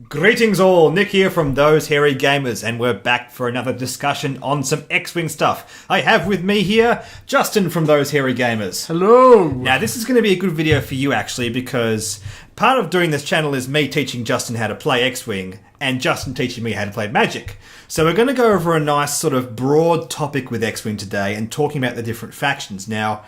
Greetings all, Nick here from Those Hairy Gamers, and we're back for another discussion on some X-Wing stuff. I have with me here Justin from Those Hairy Gamers. Hello! Now this is going to be a good video for you actually, because part of doing this channel is me teaching Justin how to play X-Wing, and Justin teaching me how to play Magic. So we're going to go over a nice sort of broad topic with X-Wing today and talking about the different factions. Now,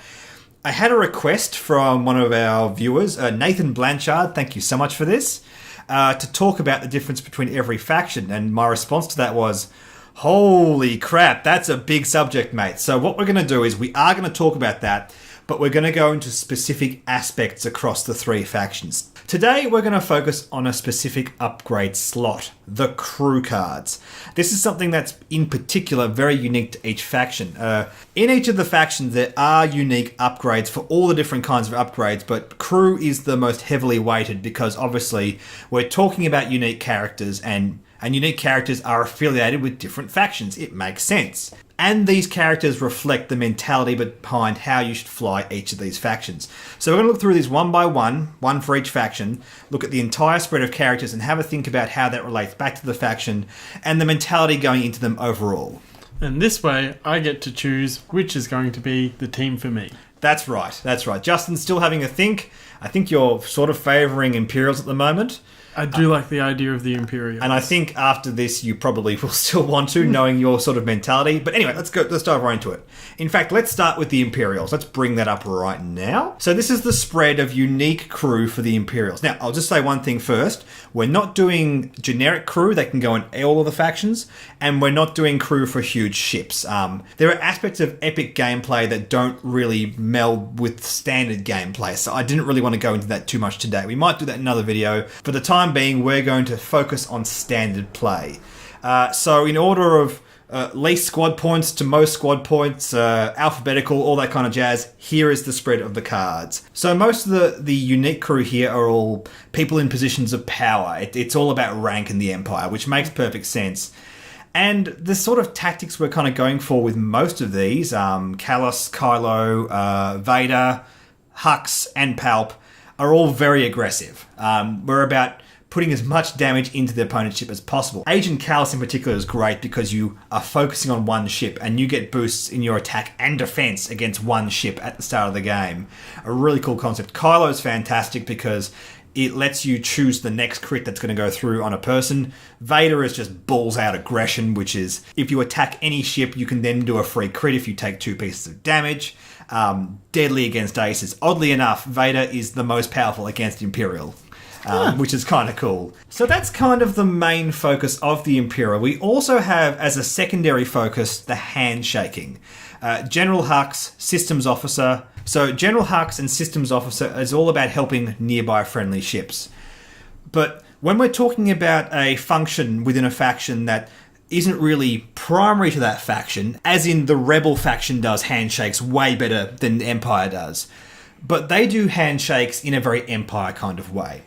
I had a request from one of our viewers, Nathan Blanchard, thank you so much for this, to talk about the difference between every faction, and my response to that was, holy crap, that's a big subject, mate. So what we're going to do is we are going to talk about that, but we're going to go into specific aspects across the three factions. Today we're going to focus on a specific upgrade slot, the crew cards. This is something that's in particular very unique to each faction. In each of the factions there are unique upgrades for all the different kinds of upgrades, but crew is the most heavily weighted because obviously we're talking about unique characters, and unique characters are affiliated with different factions. It makes sense. And these characters reflect the mentality behind how you should fly each of these factions. So we're going to look through these one by one for each faction, look at the entire spread of characters and have a think about how that relates back to the faction and the mentality going into them overall. And this way, I get to choose which is going to be the team for me. That's right, that's right. Justin's still having a think. I think you're sort of favouring Imperials at the moment. I do like the idea of the Imperials. And I think after this you probably will still want to, knowing your sort of mentality. But anyway, let's dive right into it. In fact, let's start with the Imperials. Let's bring that up right now. So this is the spread of unique crew for the Imperials. Now, I'll just say one thing first. We're not doing generic crew that can go in all of the factions, and we're not doing crew for huge ships. There are aspects of epic gameplay that don't really meld with standard gameplay, so I didn't really want to go into that too much today. We might do that in another video. For the time being, we're going to focus on standard play. So in order of least squad points to most squad points, alphabetical, all that kind of jazz, here is the spread of the cards. So most of the unique crew here are all people in positions of power. It's all about rank in the Empire, which makes perfect sense. And the sort of tactics we're kind of going for with most of these, Kallus, Kylo, Vader, Hux, and Palp, are all very aggressive. We're about putting as much damage into the opponent's ship as possible. Agent Kallus in particular is great because you are focusing on one ship and you get boosts in your attack and defense against one ship at the start of the game. A really cool concept. Kylo is fantastic because it lets you choose the next crit that's going to go through on a person. Vader is just balls out aggression, which is if you attack any ship, you can then do a free crit if you take 2 pieces of damage. Deadly against aces. Oddly enough, Vader is the most powerful against Imperial. Which is kind of cool. So that's kind of the main focus of the Imperial. We also have, as a secondary focus, the handshaking. General Hux, Systems Officer. So General Hux and Systems Officer is all about helping nearby friendly ships. But when we're talking about a function within a faction that isn't really primary to that faction, as in the Rebel faction does handshakes way better than the Empire does, but they do handshakes in a very Empire kind of way.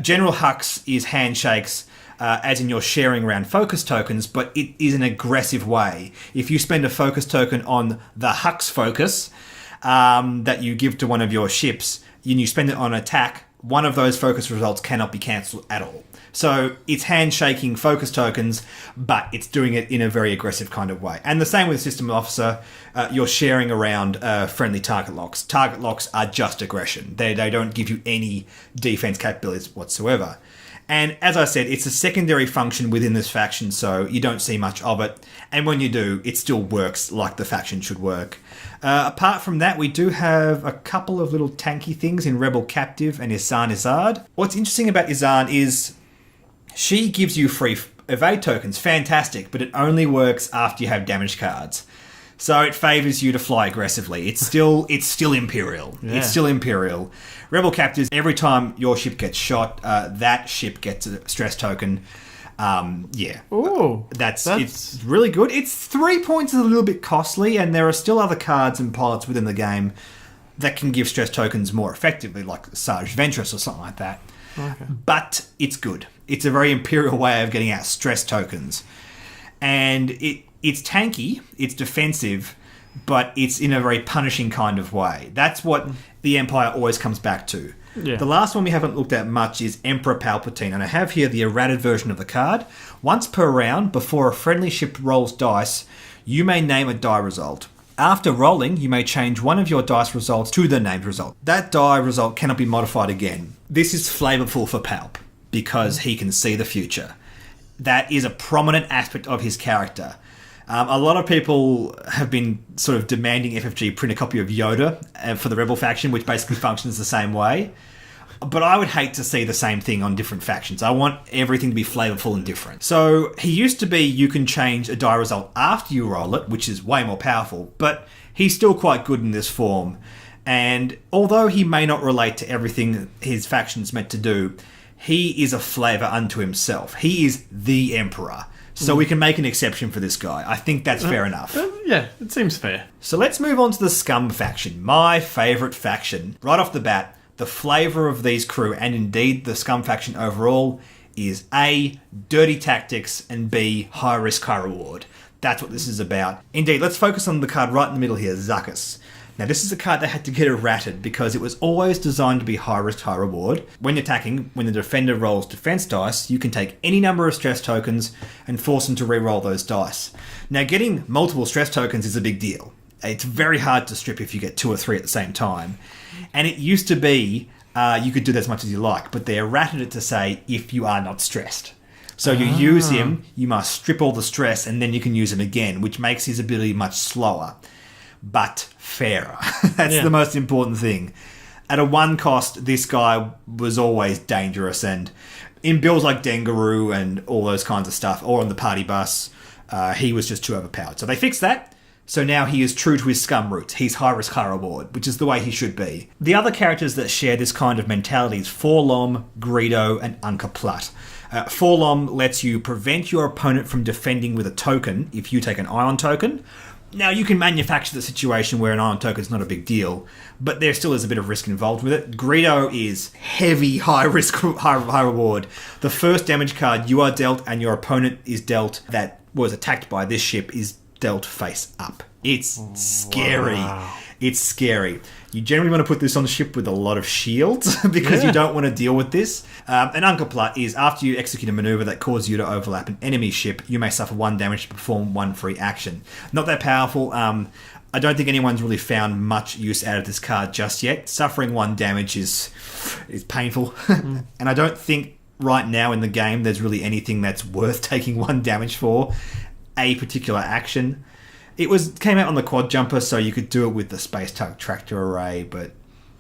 General Hux is handshakes as in you're sharing around focus tokens, but it is an aggressive way. If you spend a focus token on the Hux focus that you give to one of your ships, and you spend it on attack, one of those focus results cannot be cancelled at all. So it's handshaking focus tokens, but it's doing it in a very aggressive kind of way. And the same with System Officer, you're sharing around friendly target locks. Target locks are just aggression. They don't give you any defense capabilities whatsoever. And as I said, it's a secondary function within this faction, so you don't see much of it. And when you do, it still works like the faction should work. Apart from that, we do have a couple of little tanky things in Rebel Captive and Ysanne Isard. What's interesting about Ysanne is she gives you free evade tokens, fantastic, but it only works after you have damage cards. So it favours you to fly aggressively. It's still Imperial. Yeah. It's still Imperial. Rebel Captives, every time your ship gets shot, that ship gets a stress token. Yeah. Ooh, it's really good. It's 3 points is a little bit costly, and there are still other cards and pilots within the game that can give stress tokens more effectively, like Sarge Ventress or something like that. Okay. But it's good. It's a very Imperial way of getting out stress tokens. And it's tanky, it's defensive, but it's in a very punishing kind of way. That's what the Empire always comes back to. Yeah. The last one we haven't looked at much is Emperor Palpatine, and I have here the errated version of the card. Once per round, before a friendly ship rolls dice, you may name a die result. After rolling, you may change one of your dice results to the named result. That die result cannot be modified again. This is flavorful for Palp, because he can see the future. That is a prominent aspect of his character. A lot of people have been sort of demanding FFG print a copy of Yoda for the Rebel faction, which basically functions the same way. But I would hate to see the same thing on different factions. I want everything to be flavorful and different. So he used to be you can change a die result after you roll it, which is way more powerful, but he's still quite good in this form. And although he may not relate to everything his faction's meant to do, he is a flavour unto himself. He is the Emperor. So we can make an exception for this guy. I think that's fair enough. Yeah, it seems fair. So let's move on to the Scum faction, my favourite faction. Right off the bat, the flavour of these crew, and indeed the Scum faction overall, is A, dirty tactics, and B, high risk, high reward. That's what this is about. Indeed, let's focus on the card right in the middle here, Zuckuss. Now, this is a card that had to get errated because it was always designed to be high risk, high reward. When attacking, when the defender rolls defense dice, you can take any number of stress tokens and force them to re-roll those dice. Now, getting multiple stress tokens is a big deal. It's very hard to strip if you get 2 or 3 at the same time. And it used to be you could do that as much as you like, but they errated it to say if you are not stressed. So you use him, you must strip all the stress, and then you can use him again, which makes his ability much slower. But fairer. That's the most important thing. At a 1 cost, this guy was always dangerous, and in builds like Dengaroo and all those kinds of stuff, or on the party bus, he was just too overpowered. So they fixed that. So now he is true to his Scum roots. He's high risk, high reward, which is the way he should be. The other characters that share this kind of mentality is Forlom, Greedo, and Unca Plut. Forlom lets you prevent your opponent from defending with a token if you take an Ion token. Now, you can manufacture the situation where an Ion token is not a big deal, but there still is a bit of risk involved with it. Greedo is heavy, high risk, high reward. The first damage card you are dealt and your opponent is dealt that was attacked by this ship is dealt face up. It's scary. Wow. It's scary. You generally want to put this on the ship with a lot of shields because you don't want to deal with this. An Unca Plut is after you execute a maneuver that causes you to overlap an enemy ship, you may suffer 1 damage to perform 1 free action. Not that powerful. I don't think anyone's really found much use out of this card just yet. Suffering 1 damage is painful. And I don't think right now in the game there's really anything that's worth taking 1 damage for a particular action. It came out on the quad jumper, so you could do it with the Space Tug Tractor Array, but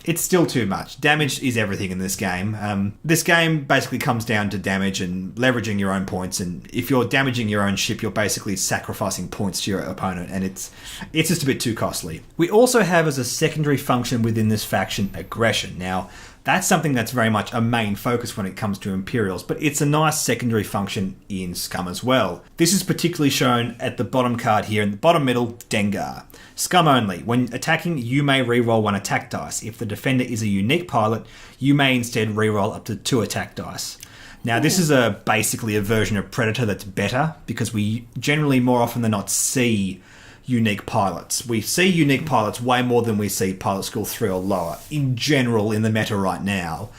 it's still too much. Damage is everything in this game. This game basically comes down to damage and leveraging your own points, and if you're damaging your own ship, you're basically sacrificing points to your opponent, and it's just a bit too costly. We also have as a secondary function within this faction, aggression. Now, that's something that's very much a main focus when it comes to Imperials, but it's a nice secondary function in Scum as well. This is particularly shown at the bottom card here. In the bottom middle, Dengar. Scum only. When attacking, you may reroll 1 attack dice. If the defender is a unique pilot, you may instead reroll up to 2 attack dice. Now, this is basically a version of Predator that's better, because we generally more often than not see unique pilots. We see unique pilots way more than we see pilot skill 3 or lower in general in the meta right now.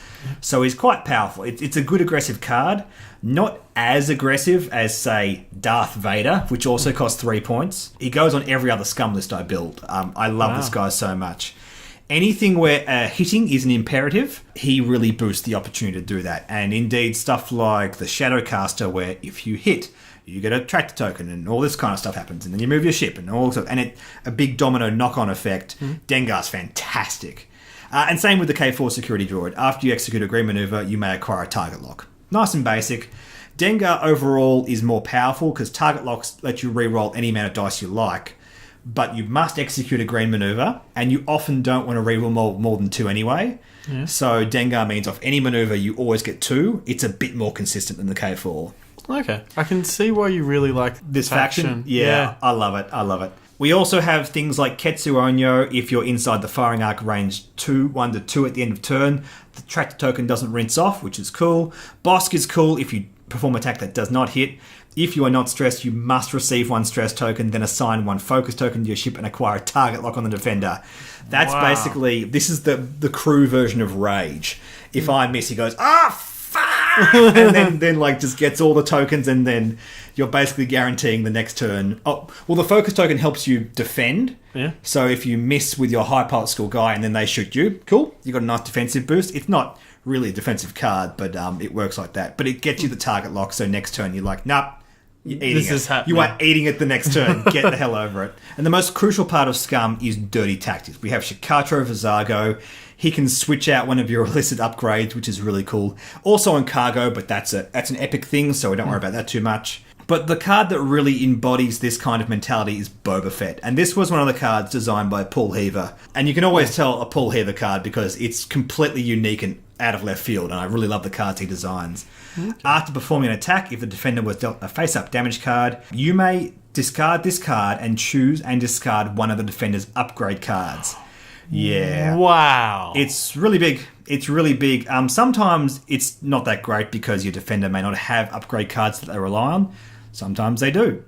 So he's quite powerful. It's a good aggressive card. Not as aggressive as, say, Darth Vader, which also costs 3 points. He goes on every other Scum list I build. I love this guy so much. Anything where hitting is an imperative, he really boosts the opportunity to do that. And indeed, stuff like the Shadowcaster, where if you hit, you get a tractor token and all this kind of stuff happens, and then you move your ship and all sorts, and a big domino knock-on effect. Dengar's fantastic. And same with the K4 security droid. After you execute a green maneuver, you may acquire a target lock. Nice and basic. Dengar overall is more powerful because target locks let you re-roll any amount of dice you like, but you must execute a green maneuver, and you often don't want to re-roll more than 2 anyway. Yeah. So Dengar means off any maneuver you always get 2. It's a bit more consistent than the K4. Okay. I can see why you really like this faction. Yeah, I love it. We also have things like Ketsu Onyo. If you're inside the firing arc range 1 to 2 at the end of turn, the tractor token doesn't rinse off, which is cool. Bosk is cool if you perform attack that does not hit. If you are not stressed, you must receive 1 stress token, then assign 1 focus token to your ship and acquire a target lock on the defender. That's basically, this is the crew version of Rage. If I miss, he goes, fuck! And then like just gets all the tokens, and then you're basically guaranteeing the next turn. Oh, well, the focus token helps you defend. Yeah. So if you miss with your high pilot skill guy and then they shoot you, cool. You got a nice defensive boost. It's not really a defensive card, but it works like that. But it gets you the target lock, so next turn you're like, nah, you're eating This it. is happening. You are eating it the next turn. Get the hell over it. And the most crucial part of Scum is dirty tactics. We have Shikatro Vizago. He can switch out one of your illicit upgrades, which is really cool. Also on Cargo, but that's an epic thing, so we don't worry about that too much. But the card that really embodies this kind of mentality is Boba Fett. And this was one of the cards designed by Paul Heaver. And you can always tell a Paul Heaver card because it's completely unique and out of left field. And I really love the cards he designs. Okay. After performing an attack, if the defender was dealt a face-up damage card, you may discard this card and choose and discard one of the defender's upgrade cards. Yeah. Wow. It's really big. It's really big. Sometimes it's not that great because your defender may not have upgrade cards that they rely on. Sometimes they do.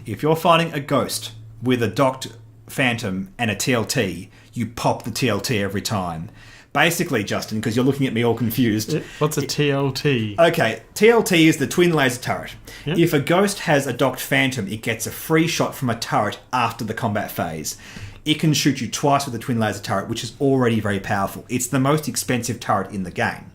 If you're fighting a ghost with a docked phantom and a TLT, you pop the TLT every time. Basically, Justin, because you're looking at me all confused. What's a TLT? Okay, TLT is the twin laser turret. Yep. If a ghost has a docked phantom, it gets a free shot from a turret after the combat phase. It can shoot you twice with the twin laser turret, which is already very powerful. It's the most expensive turret in the game.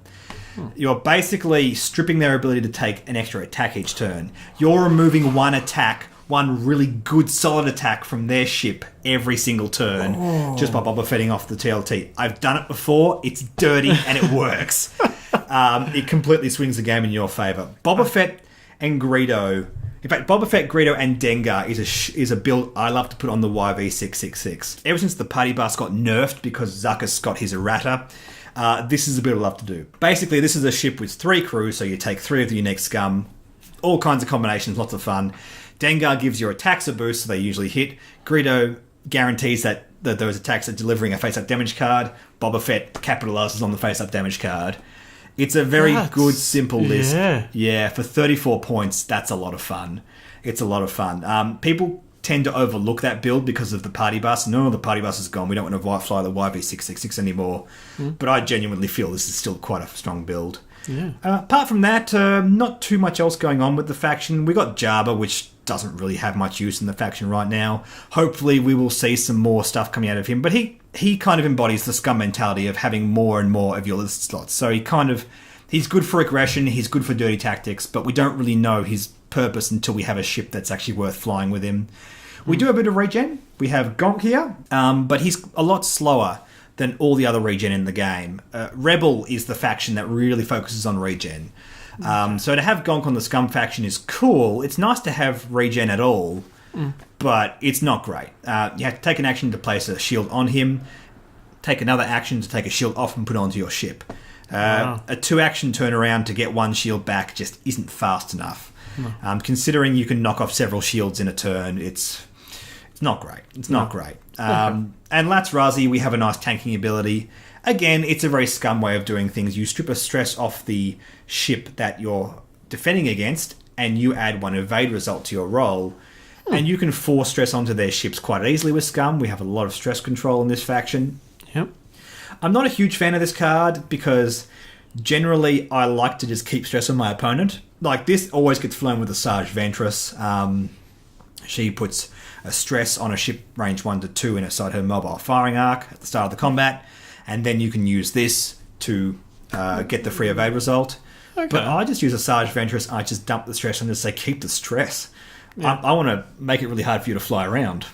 You're basically stripping their ability to take an extra attack each turn. You're removing one attack, one really good solid attack from their ship every single turn just by Boba Fetting off the TLT. I've done it before. It's dirty and it works. It completely swings the game in your favour. Boba Fett and Greedo... In fact, Boba Fett, Greedo, and Dengar is a build I love to put on the YV666. Ever since the party bus got nerfed because Zuckuss got his errata, this is a build I love to do. Basically, this is a ship with 3 crews, so you take 3 of the unique scum, all kinds of combinations, lots of fun. Dengar gives your attacks a boost, so they usually hit. Greedo guarantees that those attacks are delivering a face-up damage card. Boba Fett capitalizes on the face-up damage card. It's a very good, simple list. Yeah, for 34 points, that's a lot of fun. It's a lot of fun. People tend to overlook that build because of the party bus. No, the party bus is gone. We don't want to fly the YV666 anymore. But I genuinely feel this is still quite a strong build. Yeah. Apart from that, not too much else going on with the faction. We got Jabba, which doesn't really have much use in the faction right now. Hopefully we will see some more stuff coming out of him. But he kind of embodies the scum mentality of having more and more of your list slots. So he's good for aggression, he's good for dirty tactics, but we don't really know his purpose until we have a ship that's actually worth flying with him. We do a bit of regen. We have Gonk here, but he's a lot slower than all the other regen in the game. Rebel is the faction that really focuses on regen. So to have Gonk on the Scum faction is cool. It's nice to have regen at all, but it's not great. You have to take an action to place a shield on him, take another action to take a shield off and put it onto your ship. A 2-action turnaround to get 1 shield back just isn't fast enough. Considering you can knock off several shields in a turn, it's not great. It's not great. And Lats Razi, we have a nice tanking ability. Again, it's a very scum way of doing things. You strip a stress off the ship that you're defending against, and you add 1 evade result to your roll. And you can force stress onto their ships quite easily with scum. We have a lot of stress control in this faction. Yep. I'm not a huge fan of this card because generally I like to just keep stress on my opponent. Like, this always gets flown with Asajj Ventress. She puts a stress on a ship range 1 to 2 inside her mobile firing arc at the start of the combat, and then you can use this to get the free evade result. Okay. But I just use Asajj Ventress. I just dump the stress and just say keep the stress. Yeah. I want to make it really hard for you to fly around.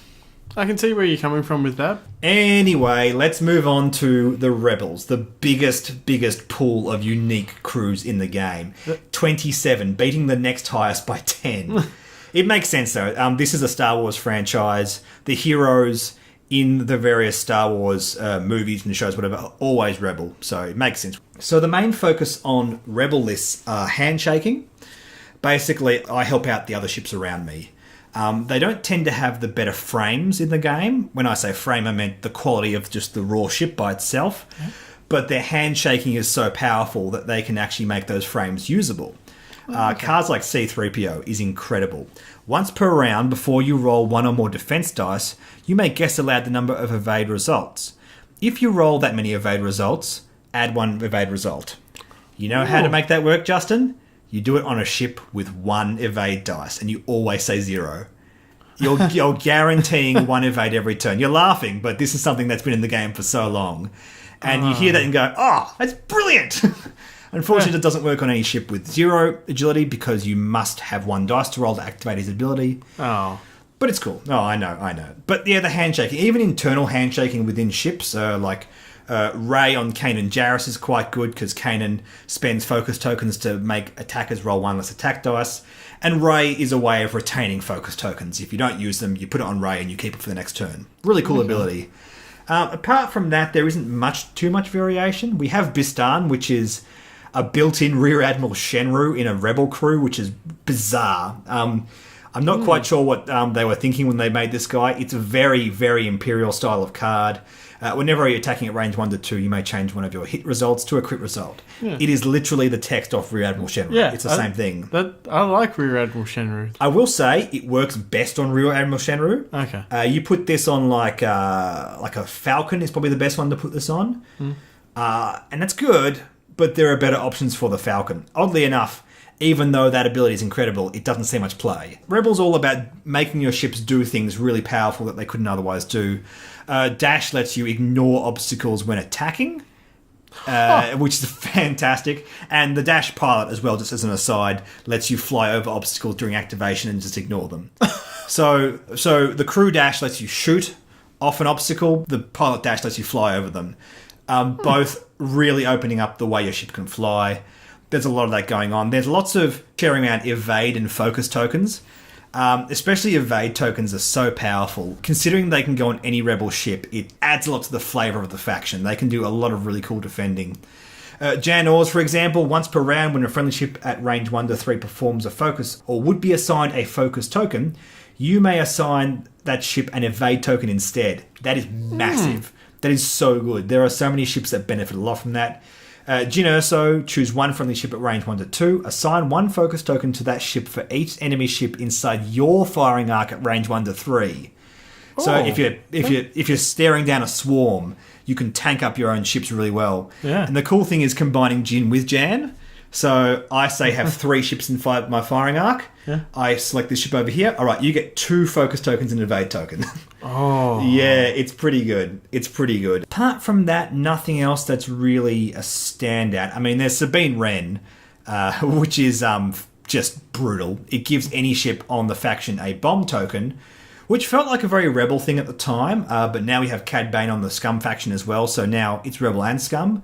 I can see where you're coming from with that. Anyway, let's move on to the Rebels, the biggest pool of unique crews in the game. 27, beating the next highest by 10. It makes sense, though. This is a Star Wars franchise. The heroes in the various Star Wars movies and shows, whatever, are always Rebel, so it makes sense. So the main focus on Rebel lists are handshaking. Basically, I help out the other ships around me. They don't tend to have the better frames in the game. When I say frame, I meant the quality of just the raw ship by itself. But their handshaking is so powerful that they can actually make those frames usable. Cards like C-3PO is incredible. Once per round, before you roll one or more defense dice, you may guess aloud the number of evade results. If you roll that many evade results, add one evade result. You know how to make that work, Justin? You do it on a ship with one evade dice, and you always say 0. You're guaranteeing one evade every turn. You're laughing, but this is something that's been in the game for so long. And you hear that and go, oh, that's brilliant! Unfortunately, it doesn't work on any ship with 0 agility because you must have one dice to roll to activate his ability. Oh. But it's cool. Oh, I know. But yeah, the handshaking, even internal handshaking within ships, like Rey on Kanan Jarrus is quite good because Kanan spends focus tokens to make attackers roll one less attack dice. And Rey is a way of retaining focus tokens. If you don't use them, you put it on Rey and you keep it for the next turn. Really cool ability. Apart from that, there isn't too much variation. We have Bistan, which is a built-in Rear Admiral Shenru in a Rebel crew, which is bizarre. I'm not quite sure what they were thinking when they made this guy. It's a very, very Imperial style of card. Whenever you're attacking at range 1 to 2, you may change one of your hit results to a crit result. Yeah. It is literally the text off Rear Admiral Shenru. Yeah, it's the same thing. I like Rear Admiral Shenru. I will say it works best on Rear Admiral Shenru. Okay. You put this on like a Falcon is probably the best one to put this on. And that's good, but there are better options for the Falcon. Oddly enough, even though that ability is incredible, it doesn't see much play. Rebel's all about making your ships do things really powerful that they couldn't otherwise do. Dash lets you ignore obstacles when attacking, which is fantastic. And the Dash pilot as well, just as an aside, lets you fly over obstacles during activation and just ignore them. So the crew Dash lets you shoot off an obstacle. The pilot Dash lets you fly over them. Both really opening up the way your ship can fly. There's a lot of that going on. There's lots of sharing around evade and focus tokens. Especially evade tokens are so powerful. Considering they can go on any Rebel ship, it adds a lot to the flavour of the faction. They can do a lot of really cool defending. Jan Ors, for example, once per round when a friendly ship at range 1 to 3 performs a focus or would be assigned a focus token, you may assign that ship an evade token instead. That is massive. That is so good. There are so many ships that benefit a lot from that. Jyn Erso, choose one friendly ship at range 1 to 2. Assign one focus token to that ship for each enemy ship inside your firing arc at range 1 to 3. So if you're staring down a swarm, you can tank up your own ships really well. Yeah. And the cool thing is combining Jyn with Jan. So I say have 3 ships in my firing arc. Yeah. I select this ship over here. All right, you get 2 focus tokens and an evade token. Oh. Yeah, it's pretty good. Apart from that, nothing else that's really a standout. I mean, there's Sabine Wren, which is just brutal. It gives any ship on the faction a bomb token, which felt like a very Rebel thing at the time, but now we have Cad Bane on the Scum faction as well, so now it's Rebel and Scum.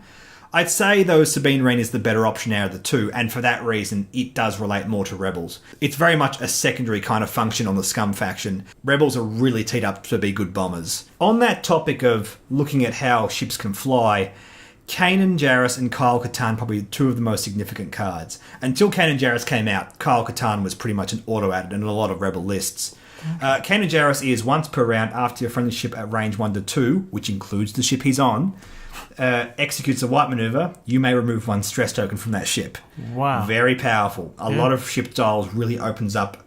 I'd say, though, Sabine Wren is the better option out of the two, and for that reason, it does relate more to Rebels. It's very much a secondary kind of function on the Scum faction. Rebels are really teed up to be good bombers. On that topic of looking at how ships can fly, Kanan Jarrus and Kyle Katarn probably 2 of the most significant cards. Until Kanan Jarrus came out, Kyle Katarn was pretty much an auto-added in a lot of Rebel lists. Kanan Jarrus is once per round after your friendly ship at range 1 to 2, which includes the ship he's on, executes a wipe maneuver, you may remove 1 stress token from that ship. Wow. Very powerful. A lot of ship styles really opens up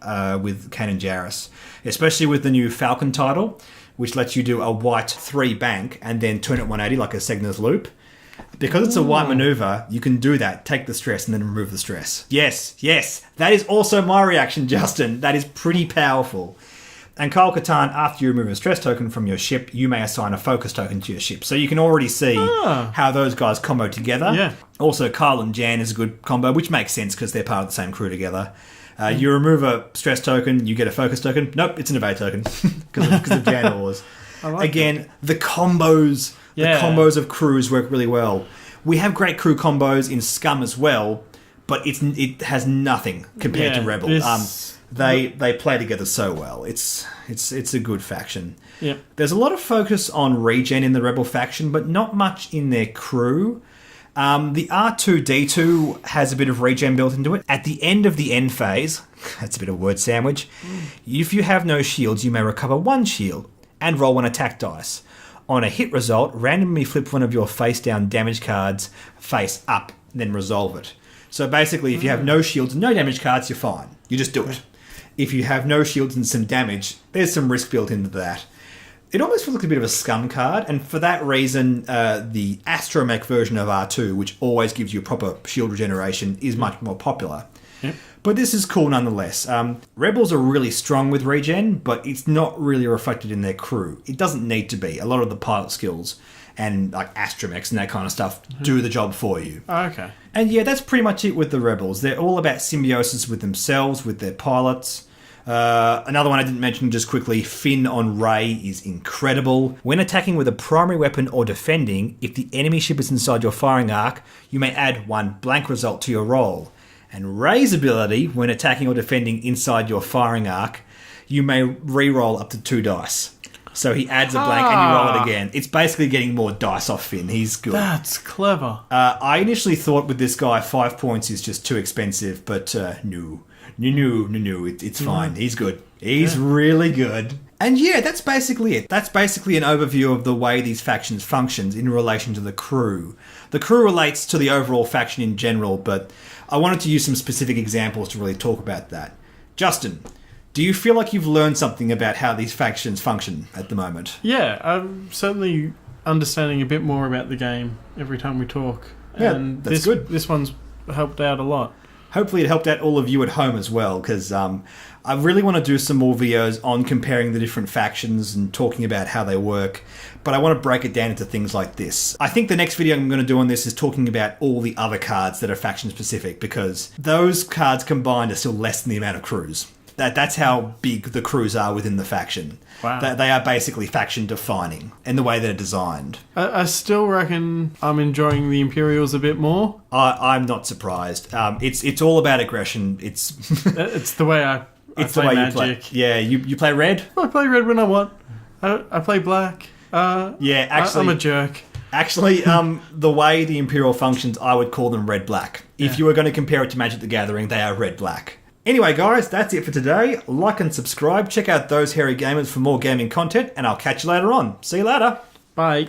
with Kanan Jarrus, especially with the new Falcon title, which lets you do a white 3 bank and then turn it 180 like a Segner's loop. Because it's a white maneuver, you can do that, take the stress, and then remove the stress. Yes, that is also my reaction, Justin. That is pretty powerful. And Kyle Katarn, after you remove a stress token from your ship, you may assign a focus token to your ship. So you can already see how those guys combo together. Yeah. Also, Kyle and Jan is a good combo, which makes sense because they're part of the same crew together. You remove a stress token, you get a focus token. Nope, it's an evade token because of Jan Wars. Again, the combos of crews work really well. We have great crew combos in Scum as well, but it has nothing compared to Rebel. They play together so well. It's a good faction. Yep. There's a lot of focus on regen in the Rebel faction, but not much in their crew. The R2-D2 has a bit of regen built into it. At the end of the end phase, that's a bit of a word sandwich, if you have no shields, you may recover 1 shield and roll 1 attack dice. On a hit result, randomly flip one of your face-down damage cards face up, then resolve it. So basically, if you have no shields and no damage cards, you're fine. You just do it. If you have no shields and some damage, there's some risk built into that. It almost feels like a bit of a scum card, and for that reason, the Astromech version of R2, which always gives you proper shield regeneration, is much more popular. Yep. But this is cool nonetheless. Rebels are really strong with regen, but it's not really reflected in their crew. It doesn't need to be. A lot of the pilot skills and like astromechs and that kind of stuff do the job for you. Oh, okay. And yeah, that's pretty much it with the Rebels. They're all about symbiosis with themselves, with their pilots. Another one I didn't mention just quickly, Finn on Rey is incredible. When attacking with a primary weapon or defending, if the enemy ship is inside your firing arc, you may add 1 blank result to your roll. And Rey's ability, when attacking or defending inside your firing arc, you may re-roll up to 2 dice. So he adds a blank and you roll it again. It's basically getting more dice off Finn. He's good. That's clever. I initially thought with this guy 5 points is just too expensive, but no. It's fine. He's good. He's really good. And yeah, that's basically it. That's basically an overview of the way these factions functions in relation to the crew. The crew relates to the overall faction in general, but I wanted to use some specific examples to really talk about that. Justin, do you feel like you've learned something about how these factions function at the moment? Yeah, I'm certainly understanding a bit more about the game every time we talk. Yeah, and that's good. This one's helped out a lot. Hopefully it helped out all of you at home as well, because I really want to do some more videos on comparing the different factions and talking about how they work, but I want to break it down into things like this. I think the next video I'm going to do on this is talking about all the other cards that are faction specific, because those cards combined are still less than the amount of crews. That's how big the crews are within the faction. Wow. They are basically faction defining in the way they're designed. I still reckon I'm enjoying the Imperials a bit more. I'm not surprised. It's all about aggression. It's the way I it's play the way Magic. you play. Yeah, you play red? I play red when I want. I play black. Yeah, actually, I'm a jerk. Actually, the way the Imperial functions, I would call them red-black. If you were going to compare it to Magic the Gathering, they are red-black. Anyway, guys, that's it for today. Like and subscribe. Check out Those Hairy Gamers for more gaming content, and I'll catch you later on. See you later. Bye.